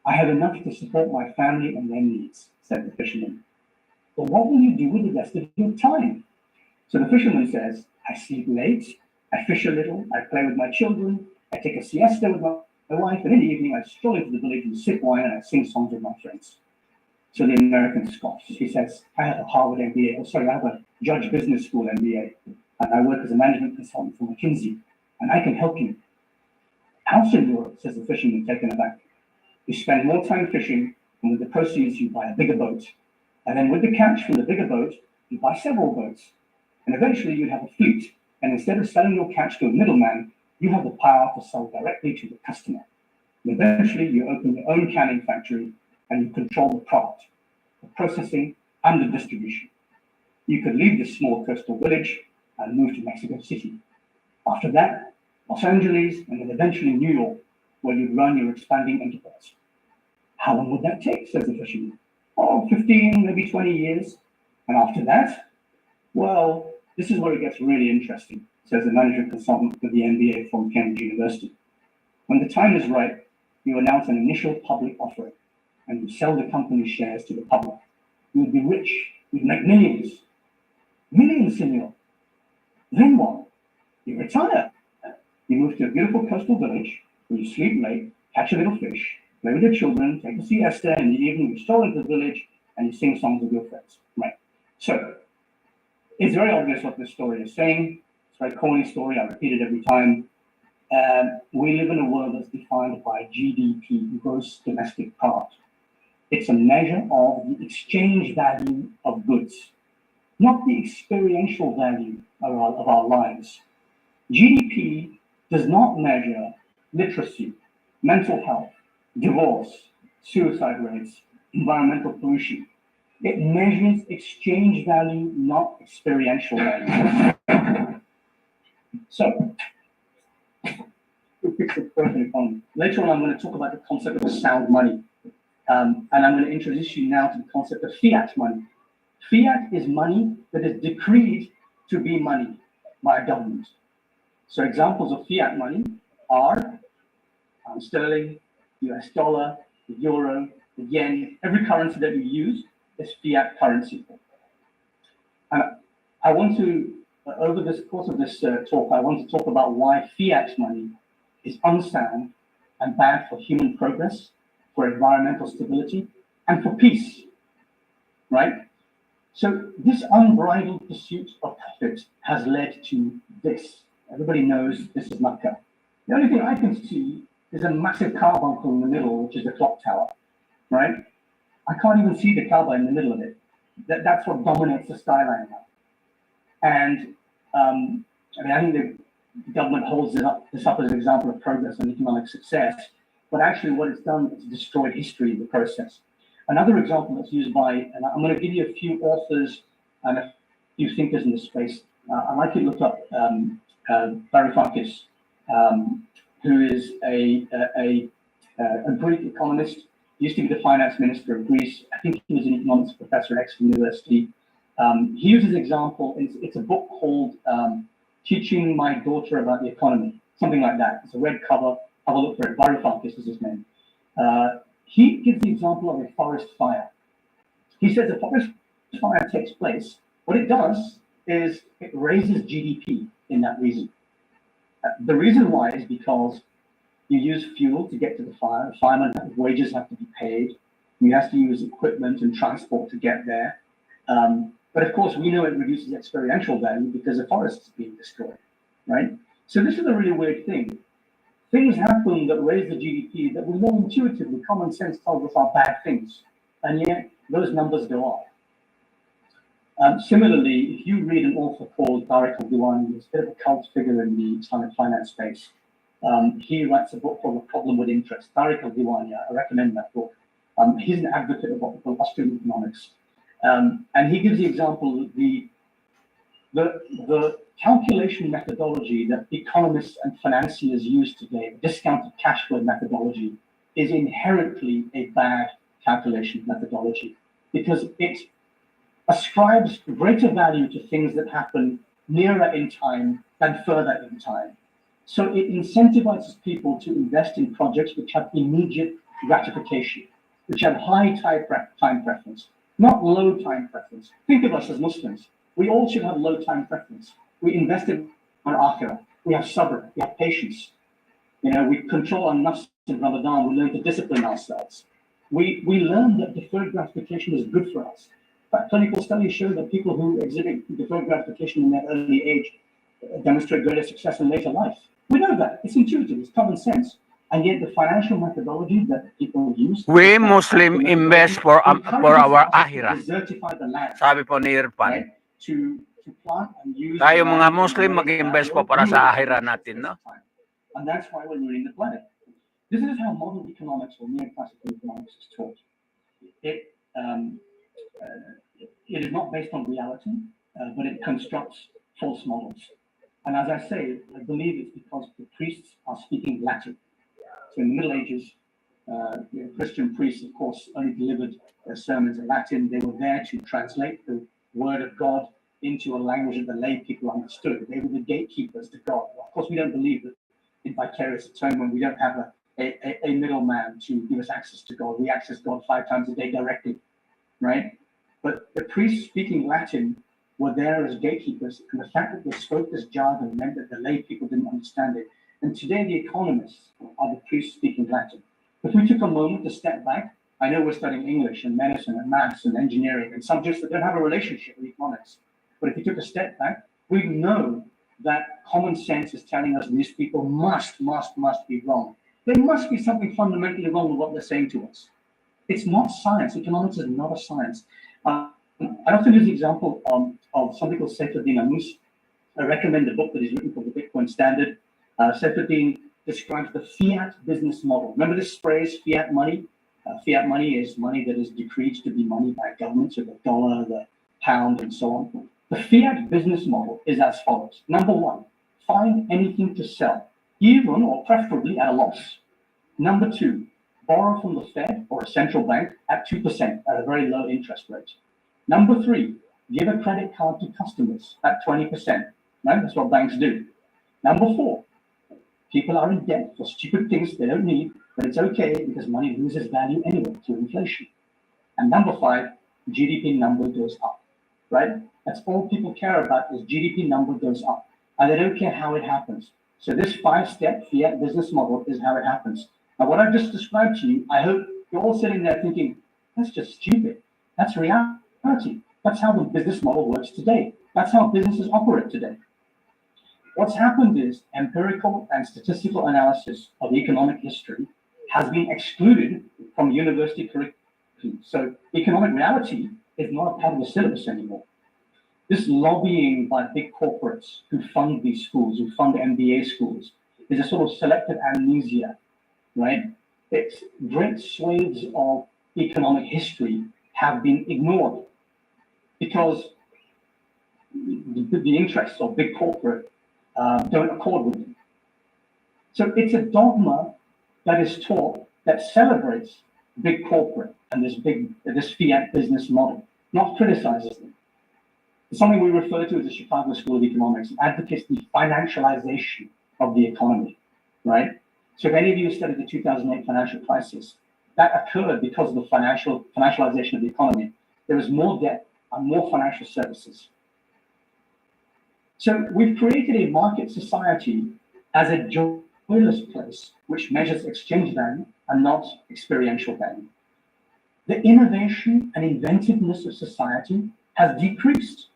J: I have enough to support my family and their needs, said the fisherman. But what will you do with the rest of your time? So the fisherman says, I sleep late, I fish a little, I play with my children, I take a siesta with my wife, and in the evening I stroll into the village and sip wine and I sing songs with my friends. So the American scoffs. He says, I have a Harvard MBA, I have a Judge Business School MBA, and I work as a management consultant for McKinsey, and I can help you. How so, Europe, says the fisherman, taken aback. You spend more time fishing, and with the proceeds you buy a bigger boat. And then with the catch from the bigger boat, you buy several boats. And eventually you'd have a fleet. And instead of selling your catch to a middleman, you have the power to sell directly to the customer. And eventually you open your own canning factory and you control the product, the processing and the distribution. You could leave this small coastal village and move to Mexico City. After that, Los Angeles, and then eventually New York, where you'd run your expanding enterprise. How long would that take, says the fisherman? Oh, 15, maybe 20 years. And after that, well, this is where it gets really interesting, says the management consultant with the MBA from Cambridge University. When the time is right, you announce an initial public offering and you sell the company's shares to the public. You would be rich, you'd make millions. Millions, senor. Then what? You retire. You move to a beautiful coastal village where you sleep late, catch a little fish, play with your children, take a siesta, and in the evening you stroll into the village and you sing songs with your friends. Right. So it's very obvious what this story is saying. It's a very corny story. I repeat it every time. We live in a world that's defined by GDP, gross domestic product. It's a measure of the exchange value of goods, not the experiential value of our lives. GDP does not measure literacy, mental health, divorce, suicide rates, environmental pollution. It measures exchange value, not experiential value. So, we'll fix the broken economy. Later on, I'm going to talk about the concept of sound money. And I'm going to introduce you now to the concept of fiat money. Fiat is money that is decreed to be money by a government. So examples of fiat money are sterling, US dollar, the euro, the yen. Every currency that you use is fiat currency. I want to, over this course of this talk, I want to talk about why fiat money is unsound and bad for human progress, for environmental stability, and for peace, right? So this unbridled pursuit of profit has led to this. Everybody knows this is Makkah. The only thing I can see is a massive carbuncle in the middle, which is the clock tower, right? I can't even see the Kaaba in the middle of it. That's what dominates the skyline now. And I think the government holds this up as an example of progress and economic success, but actually what it's done is destroyed history in the process. Another example that's used by, and I'm going to give you a few authors and a few thinkers in this space. I'd like you to look up Varoufakis, who is a Greek economist, used to be the finance minister of Greece. I think he was an economics professor at Exeter University. He uses an example, it's a book called Teaching My Daughter About the Economy, something like that. It's a red cover. Have a look for it. Varoufakis is his name. He gives the example of a forest fire. He says a forest fire takes place. What it does is it raises GDP in that region. The reason why is because you use fuel to get to the fire. The firemen, wages have to be paid. You have to use equipment and transport to get there. But of course, we know it reduces experiential value because the forest is being destroyed, right? So this is a really weird thing. Things happen that raise the GDP that we know intuitively, common sense tells us are bad things, and yet those numbers go up. Similarly, if you read an author called Tariq al-Diwani, he's a bit of a cult figure in the Islamic finance space. He writes a book called The Problem with Interest. Tariq al-Diwani, I recommend that book. He's an advocate of what we call Austrian economics. And he gives the example that the calculation methodology that economists and financiers use today, the discounted cash flow methodology, is inherently a bad calculation methodology because it ascribes greater value to things that happen nearer in time than further in time. So it incentivizes people to invest in projects which have immediate gratification, which have high time preference, not low time preference. Think of us as Muslims. We all should have low time preference. We invest in our akhirah. We have sabr. We have patience. We control our nafs in Ramadan. We learn to discipline ourselves. We learn that deferred gratification is good for us. But clinical studies show that people who exhibit deferred gratification in their early age demonstrate greater success in later life. We know that. It's intuitive. It's common sense. And yet the financial methodology that people use...
A: We Muslim invest for our ahirah.
J: Desertify the land.
A: Sabi po ni Irfan.
J: Right? To plant and use...
A: Tayo mga Muslim mag-invest po para sa ahirah natin, no?
J: And that's why we're ruining the planet. This is how modern economics or neoclassical economics is taught. It is not based on reality, but it constructs false models. And as I say, I believe it's because the priests are speaking Latin. So in the Middle Ages, Christian priests, of course, only delivered their sermons in Latin. They were there to translate the word of God into a language that the lay people understood. They were the gatekeepers to God. Of course, we don't believe that in vicarious atonement, we don't have a middleman to give us access to God. We access God 5 times a day directly, right? But the priests speaking Latin were there as gatekeepers, and the fact that they spoke this jargon meant that the lay people didn't understand it. And today, the economists are the priests speaking Latin. If we took a moment to step back, I know we're studying English and medicine and maths and engineering and subjects that don't have a relationship with economics. But if we took a step back, we know that common sense is telling us these people must be wrong. There must be something fundamentally wrong with what they're saying to us. It's not science. Economics is not a science. I often use the example of something called Saifuddin Amus. I recommend the book that is written for the Bitcoin Standard. Saifuddin describes the fiat business model. Remember this phrase, fiat money? Fiat money is money that is decreed to be money by government, so the dollar, the pound, and so on. The fiat business model is as follows. Number 1, find anything to sell, even or preferably at a loss. Number 2, borrow from the Fed or a central bank at 2% at a very low interest rate. Number 3, give a credit card to customers at 20%. Right? That's what banks do. Number 4, people are in debt for stupid things they don't need, but it's okay because money loses value anyway through inflation. And number 5, GDP number goes up, right? That's all people care about is GDP number goes up. And they don't care how it happens. So this 5-step fiat business model is how it happens. Now, what I've just described to you, I hope you're all sitting there thinking, that's just stupid. That's reality. That's how the business model works today. That's how businesses operate today. What's happened is empirical and statistical analysis of economic history has been excluded from university curriculum. So economic reality is not a part of the syllabus anymore. This lobbying by big corporates who fund these schools, who fund MBA schools, is a sort of selective amnesia, right? It's great swathes of economic history have been ignored because the interests of big corporate don't accord with them. So it's a dogma that is taught that celebrates big corporate and this fiat business model, not criticizes them. It's something we refer to as the Chicago School of Economics. It advocates the financialization of the economy, right? So if any of you studied the 2008 financial crisis, that occurred because of the financialization of the economy. There was more debt and more financial services. So we've created a market society as a joyless place which measures exchange value and not experiential value. The innovation and inventiveness of society has decreased.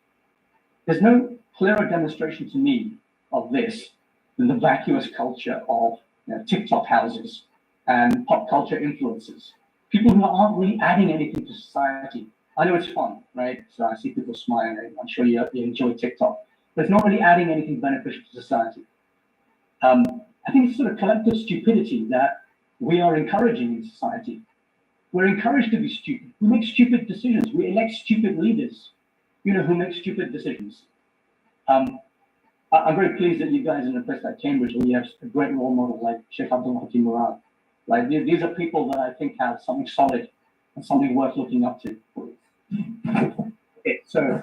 J: There's no clearer demonstration to me of this than the vacuous culture of TikTok houses and pop culture influencers. People who aren't really adding anything to society. I know it's fun, right? So I see people smiling. I'm sure you enjoy TikTok. But it's not really adding anything beneficial to society. I think it's sort of collective stupidity that we are encouraging in society. We're encouraged to be stupid. We make stupid decisions. We elect stupid leaders, who make stupid decisions. I'm very pleased that you guys in a place like Cambridge, where you have a great role model like Sheikh Abdul Hakim Murad. Like these are people that I think have something solid and something worth looking up to. Okay, so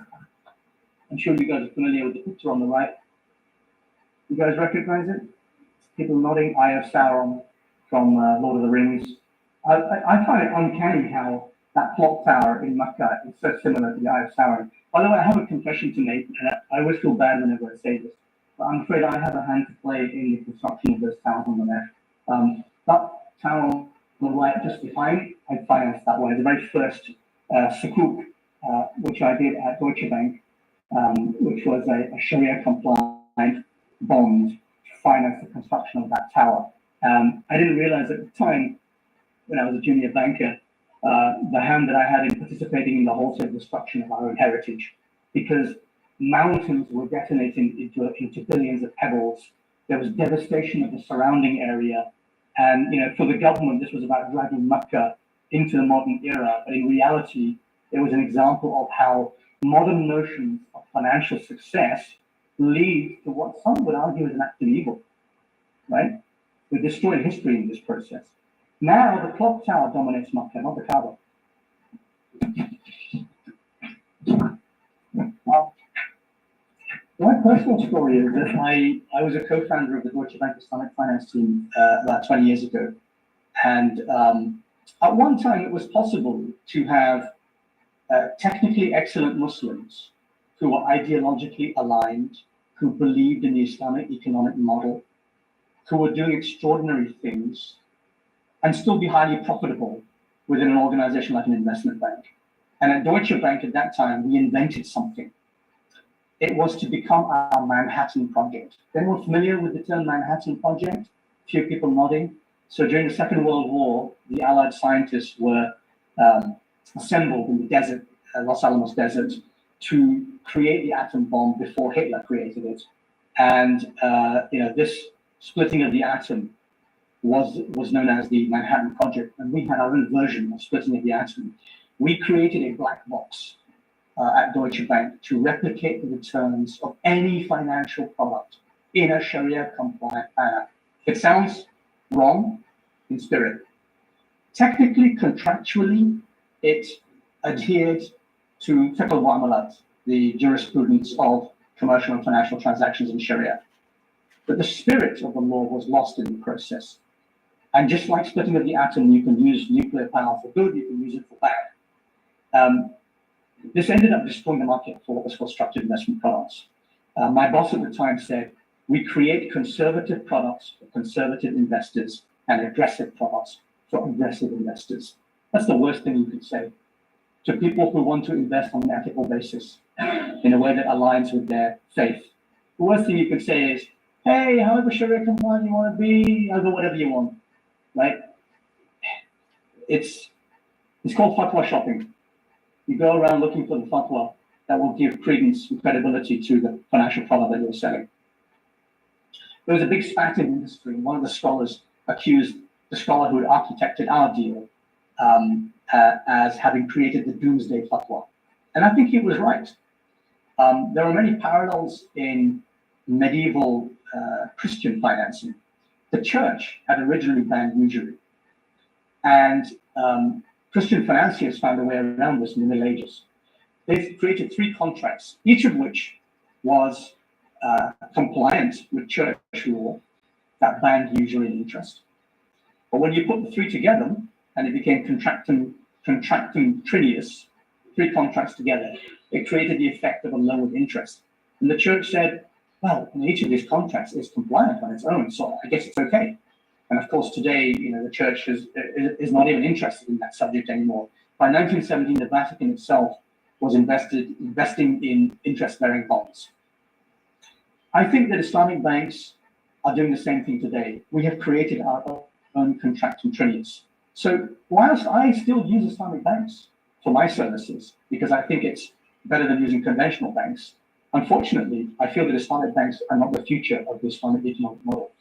J: I'm sure you guys are familiar with the picture on the right. You guys recognize it? People nodding. Eye of Sauron from Lord of the Rings. I find it uncanny how that clock tower in Mecca is so similar to the Eye of Sauron. By the way, I have a confession to make, and I always feel bad whenever I say this, but I'm afraid I have a hand to play in the construction of those towers on the left. That tower on the right, just behind, I financed that one. The very first sukuk, which I did at Deutsche Bank, which was a Sharia-compliant bond to finance the construction of that tower. I didn't realize at the time, when I was a junior banker, the hand that I had in participating in the wholesale destruction of our own heritage, because mountains were detonating into billions of pebbles. There was devastation of the surrounding area. And, for the government, this was about dragging Mecca into the modern era. But in reality, it was an example of how modern notions of financial success lead to what some would argue is an act of evil, right? We destroyed history in this process. Now the clock tower dominates Mecca, not the Kaaba. My personal story is that I was a co-founder of the Deutsche Bank Islamic Finance team about 20 years ago. And at one time, it was possible to have technically excellent Muslims who were ideologically aligned, who believed in the Islamic economic model, who were doing extraordinary things, and still be highly profitable within an organization like an investment bank. And at Deutsche Bank at that time, we invented something. It was to become our Manhattan Project. Anyone familiar with the term Manhattan Project? A few people nodding. So during the Second World War, the Allied scientists were assembled in the desert, Los Alamos Desert, to create the atom bomb before Hitler created it. And this splitting of the atom was known as the Manhattan Project, and we had our own version of splitting of the atom. We created a black box at Deutsche Bank to replicate the returns of any financial product in a Sharia-compliant manner. It sounds wrong in spirit. Technically, contractually, it adhered to fiqh al-mu'amalat, the jurisprudence of commercial and financial transactions in Sharia. But the spirit of the law was lost in the process. And just like splitting of the atom, you can use nuclear power for good, you can use it for bad. This ended up destroying the market for what was called structured investment products. My boss at the time said, we create conservative products for conservative investors and aggressive products for aggressive investors. That's the worst thing you could say to people who want to invest on an ethical basis in a way that aligns with their faith. The worst thing you could say is, hey, however Sharia compliant you want to be, I'll go whatever you want, right? It's called fatwa shopping. You go around looking for the fatwa that will give credence and credibility to the financial product that you're selling. There was a big spat in industry. One of the scholars accused the scholar who had architected our deal as having created the doomsday fatwa. And I think he was right. There are many parallels in medieval Christian financing. The church had originally banned usury. And Christian financiers found a way around this in the Middle Ages. They've created 3 contracts, each of which was compliant with church law that banned usury and interest. But when you put the 3 together, and it became contractum trinius, 3 contracts together, it created the effect of a loan with interest. And the church said, well, each of these contracts is compliant on its own, so I guess it's okay. And of course, today, the church is not even interested in that subject anymore. By 1917, the Vatican itself was investing in interest-bearing bonds. I think that Islamic banks are doing the same thing today. We have created our own contractum trinius. So whilst I still use Islamic banks for my services, because I think it's better than using conventional banks, unfortunately, I feel that Islamic banks are not the future of the Islamic economic model.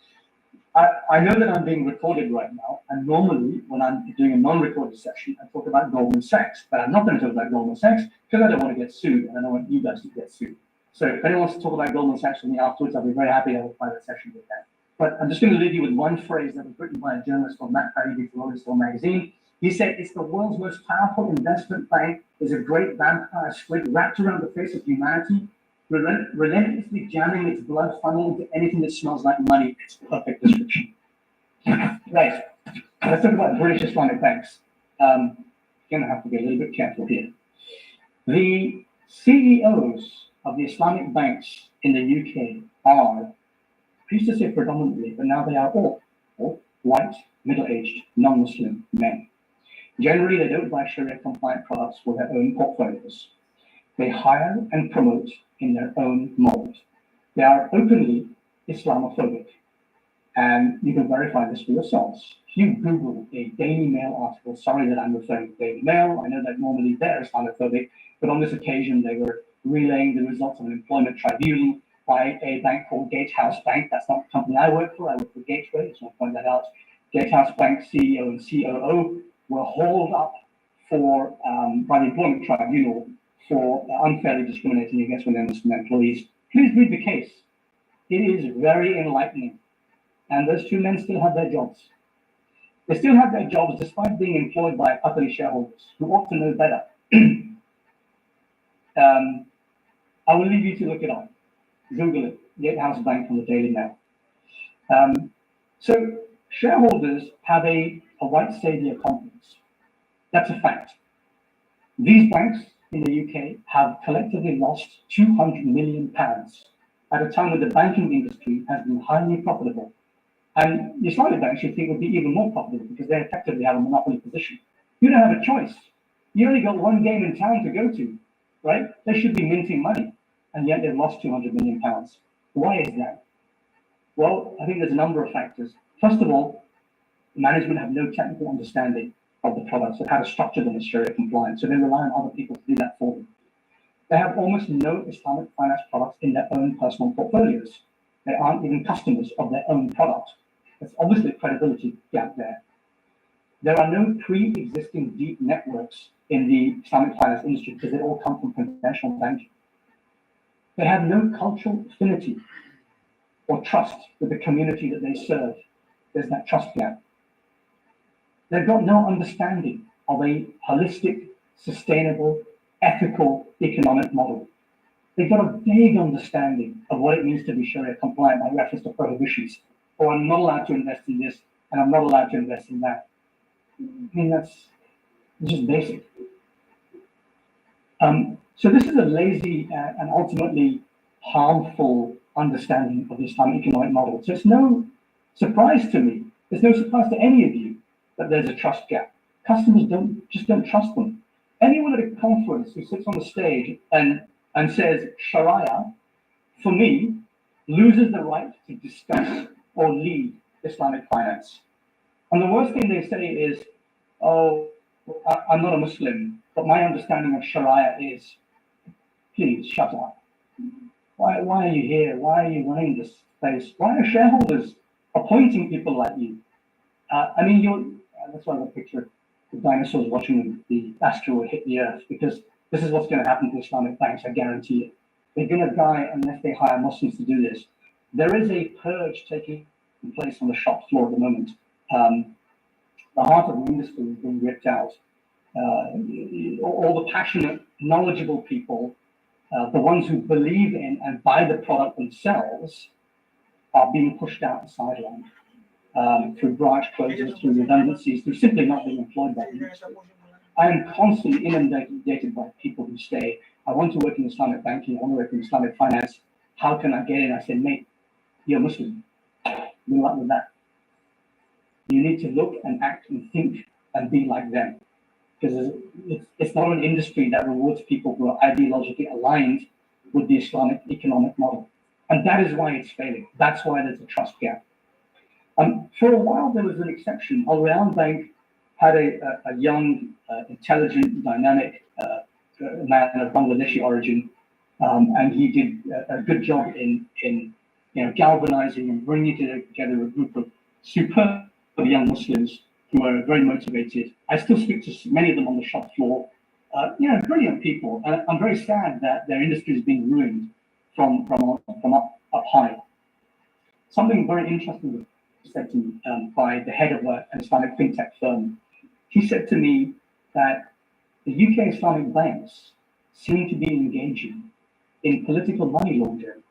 J: I know that I'm being recorded right now, and normally when I'm doing a non-recorded session, I talk about Goldman Sachs, but I'm not going to talk about Goldman Sachs because I don't want to get sued, and I don't want you guys to get sued. So if anyone wants to talk about Goldman Sachs with me afterwards, I'll be very happy to have a private session with them. But I'm just going to leave you with one phrase that was written by a journalist called Matt Faraday for Rolling Stone magazine. He said, it's the world's most powerful investment bank. Is a great vampire squid wrapped around the face of humanity. relentlessly jamming its blood funnel into anything that smells like money. It's perfect description. Right. Let's talk about British Islamic banks. Gonna have to be a little bit careful here. The CEOs of the Islamic banks in the UK are, I used to say predominantly, but now they are all white, middle-aged, non-Muslim men. Generally, they don't buy Sharia-compliant products for their own portfolios. They hire and promote in their own mold. They are openly Islamophobic, and you can verify this for yourselves. If you Google a Daily Mail article, sorry that I'm referring to Daily Mail, I know that normally they're Islamophobic, but on this occasion they were relaying the results of an employment tribunal by a bank called Gatehouse Bank. That's not the company I work for for Gateway, I just want to point that out. Gatehouse Bank CEO and COO were hauled up for by the employment tribunal for unfairly discriminating against one of their Muslim employees. Please read the case. It is very enlightening. And those two men still have their jobs. They still have their jobs despite being employed by Qatari shareholders who ought to know better. I will leave you to look it up. Google it, Gatehouse Bank from the Daily Mail. So shareholders have a white savior complex. That's a fact. These banks in the UK have collectively lost £200 million at a time when the banking industry has been highly profitable. And the Islamic banks, you think, would be even more profitable because they effectively have a monopoly position. You don't have a choice. You only got one game in town to go to, right? They should be minting money, and yet they've lost £200 million. Why is that? Well, I think there's a number of factors. First of all, management have no technical understanding of the products and how to structure them as Sharia compliant, so they rely on other people to do that for them. They have almost no Islamic finance products in their own personal portfolios. They aren't even customers of their own product. There's obviously a credibility gap there. There are no pre-existing deep networks in the Islamic finance industry because they all come from conventional banking. They have no cultural affinity or trust with the community that they serve. There's that trust gap. They've got no understanding of a holistic, sustainable, ethical economic model. They've got a vague understanding of what it means to be Sharia compliant by reference to prohibitions. Or I'm not allowed to invest in this, and I'm not allowed to invest in that. I mean, that's just basic. So this is a lazy and ultimately harmful understanding of the Islamic economic model. So it's no surprise to me, there's no surprise to any of you that there's a trust gap. Customers just don't trust them. Anyone at a conference who sits on the stage and says Sharia, for me, loses the right to discuss or lead Islamic finance. And the worst thing they say is, oh, I'm not a Muslim, but my understanding of Sharia is, please shut up. Why are you here? Why are you running this place? Why are shareholders appointing people like you? I mean, that's why I got a picture of the dinosaurs watching the asteroid hit the Earth, because this is what's going to happen to Islamic banks, I guarantee it. They're going to die unless they hire Muslims to do this. There is a purge taking place on the shop floor at the moment. The heart of the industry is being ripped out. All the passionate, knowledgeable people, the ones who believe in and buy the product themselves, are being pushed out the sideline through branch closures, through redundancies, through simply not being employed by the industry. I am constantly inundated by people who say, I want to work in Islamic banking, I want to work in Islamic finance. How can I get in? I say, mate, you're Muslim. Good luck with that. You need to look and act and think and be like them. Because it's not an industry that rewards people who are ideologically aligned with the Islamic economic model. And that is why it's failing. That's why there's a trust gap. For a while, there was an exception. Al Rayan Bank had a young, intelligent, dynamic man of Bangladeshi origin, and he did a good job in galvanizing and bringing together a group of superb young Muslims who are very motivated. I still speak to many of them on the shop floor. Brilliant people. And I'm very sad that their industry is being ruined from up high. Something very interesting was said to me by the head of an Islamic fintech firm. He said to me that the UK Islamic banks seem to be engaging in political money laundering.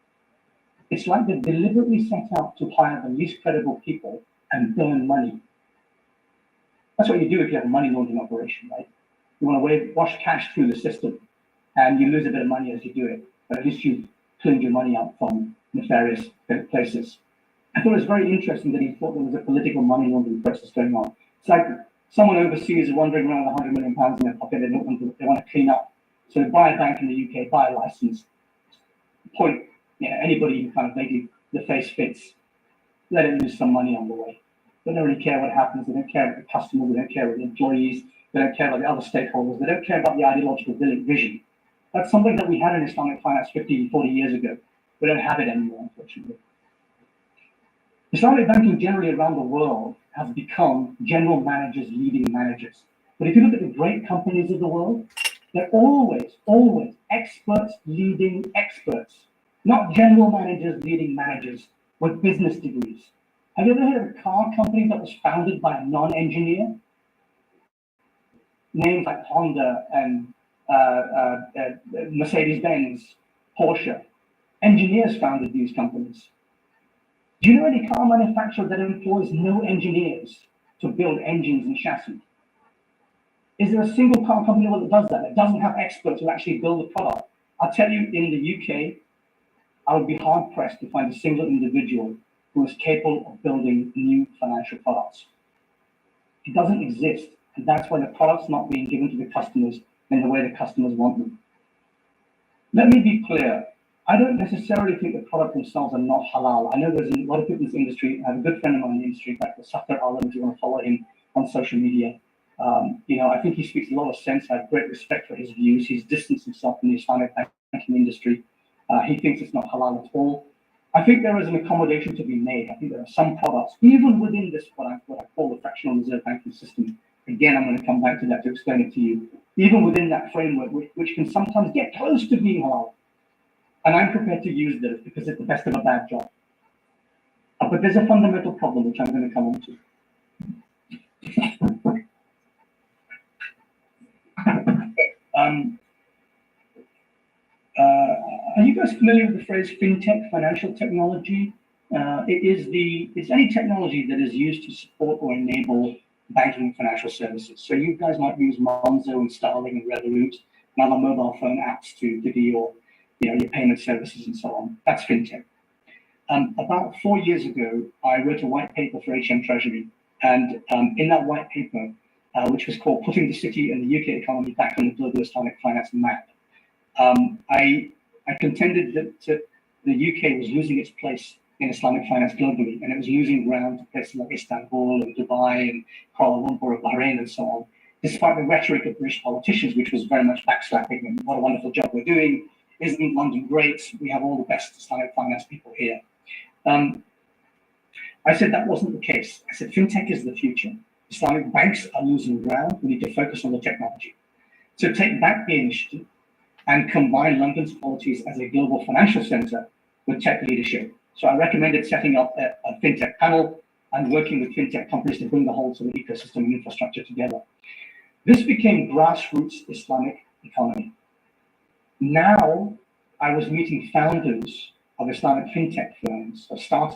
J: It's like they deliberately set out to hire the least credible people and burn money. That's what you do if you have a money laundering operation, right? You want to wash cash through the system, and you lose a bit of money as you do it, but at least you cleaned your money out from nefarious places. I thought it was very interesting that he thought there was a political money laundering process going on. It's like someone overseas wandering around with £100 million in their pocket. They want to clean up. So they buy a bank in the UK, buy a license, point, anybody who kind of maybe the face fits, let it lose some money on the way. They don't really care what happens. They don't care about the customer. They don't care about the employees. They don't care about the other stakeholders. They don't care about the ideological vision. That's something that we had in Islamic finance 50, 40 years ago. We don't have it anymore, unfortunately. Islamic banking generally around the world has become general managers leading managers. But if you look at the great companies of the world, they're always experts leading experts, not general managers leading managers with business degrees. Have you ever heard of a car company that was founded by a non-engineer? Names like Honda and Mercedes-Benz, Porsche. Engineers founded these companies. Do you know any car manufacturer that employs no engineers to build engines and chassis? Is there a single car company that does that? That doesn't have experts who actually build the product? I'll tell you, in the UK, I would be hard pressed to find a single individual who is capable of building new financial products. It doesn't exist, and that's why the product's not being given to the customers in the way the customers want them. Let me be clear. I don't necessarily think the products themselves are not halal. I know there's a lot of people in this industry. I have a good friend of mine in the industry, Dr. Safar Alam, if you want to follow him on social media. I think he speaks a lot of sense. I have great respect for his views. He's distanced himself from the Islamic banking industry. He thinks it's not halal at all. I think there is an accommodation to be made. I think there are some products, even within this, what I call the fractional reserve banking system. Again, I'm going to come back to that to explain it to you. Even within that framework, which can sometimes get close to being halal. And I'm prepared to use those because it's the best of a bad job. But there's a fundamental problem which I'm going to come on to. Are you guys familiar with the phrase fintech, financial technology? It's any technology that is used to support or enable banking and financial services. So you guys might use Monzo and Starling and Revolut and other mobile phone apps to do your payment services and so on. That's fintech. About 4 years ago, I wrote a white paper for HM Treasury. And in that white paper, which was called Putting the City and the UK Economy Back on the Global Islamic Finance Map, I contended that the UK was losing its place in Islamic finance globally, and it was losing ground to places like Istanbul and Dubai and Kuala Lumpur and Bahrain and so on, despite the rhetoric of British politicians, which was very much backslapping and what a wonderful job we're doing. Isn't London great? We have all the best Islamic finance people here. I said that wasn't the case. I said fintech is the future. Islamic banks are losing ground. We need to focus on the technology. So take back the initiative and combine London's qualities as a global financial center with tech leadership. So I recommended setting up a fintech panel and working with fintech companies to bring the whole sort of ecosystem and infrastructure together. This became grassroots Islamic economy. Now I was meeting founders of Islamic fintech firms, of startups,